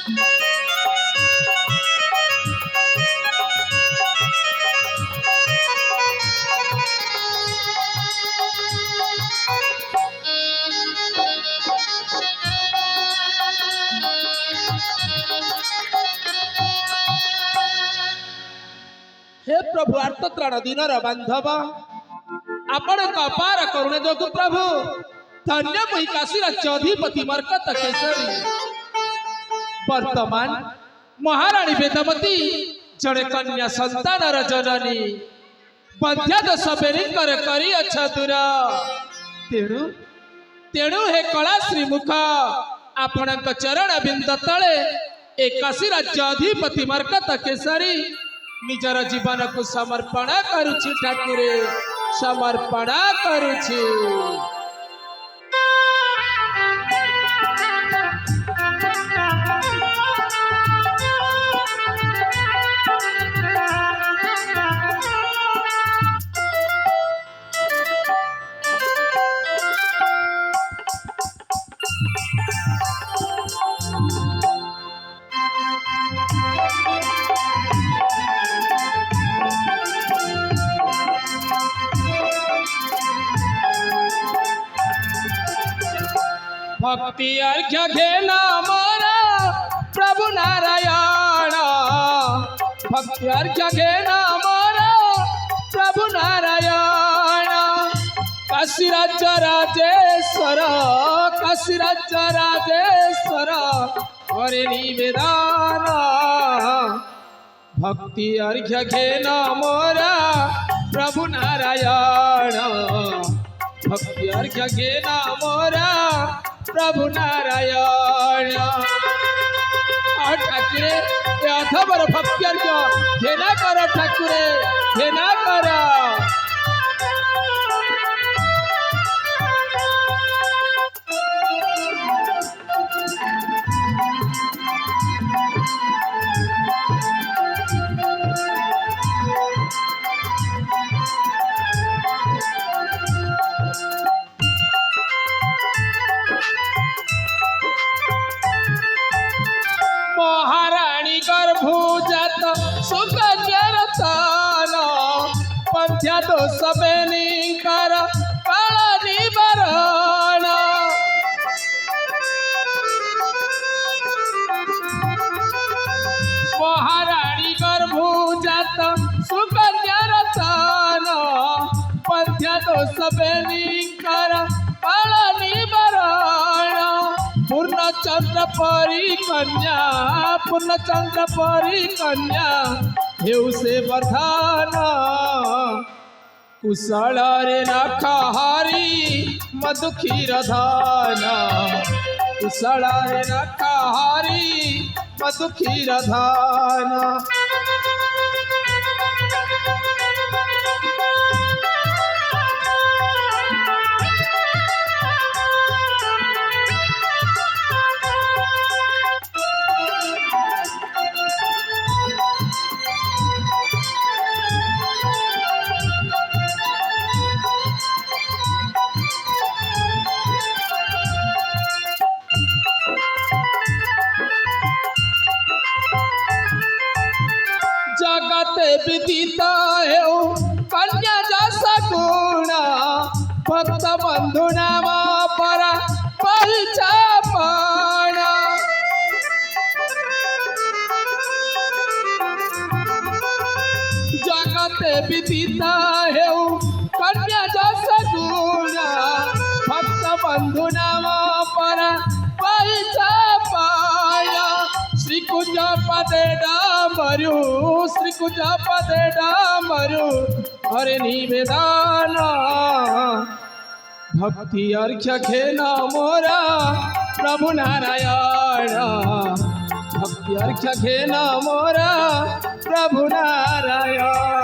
हे प्रभु आर्तत्राण दीनर बांधव आपण अपार करुण जोगु प्रभु धन्य मुई काशी राज्य अधिपति मरकत केसरी वर्तमान महाराणी वेदमती जड़े कन्या संतानर जननी बंध्यादश बेरीकर करी अच्छा दूर तेणु तेणु हे कला श्रीमुख आपण चरण बिंद तले ए काशी राज्य अधिपति मरकत केसरी निजर जीवन को समर्पण करुछि ठाकुरे समर्पण करुछि। भक्ति अर्घ्य घेना मोरा प्रभु नारायण भक्ति अर्घ्य घेना मोरा प्रभु नारायण काशी राज्य राजेश्वर हरे निवेदन भक्ति अर्घ्य घेना मोरा प्रभु नारायण भक्ति अर्घ्य घेना मोरा प्रभु नारायण ठाकुरे अथबर भक्ति अर्घ्य घेना कर ठाकुरे घेना कर। महाराणी गर्भूजात सुकन्यार स्थान पंथ्या दोष बेनिकर काल निवारण महाराणी गर्भूजात सुकन्यार स्थान पंथ्या दोष बेनिकर काल निवारण पूर्णचंद्र परी कन्या हेउ से वर्धन कुशल रे नखहारी मधु क्षीर धान कुशल रे नखहारी मधु क्षीर धान। जगते विदिता है कन्या जैसा गुणा भक्त बंधु नाम पर परिचापना जगते विदिता है कन्या जैसा गुणा भक्त बंधु नाम पर परिचापना श्रीकुंज पदे डामरु हरे निवेदन भक्ति अर्घ्य घेना मोरा प्रभु नारायण भक्ति अर्घ्य घेना मोरा प्रभु नारायण।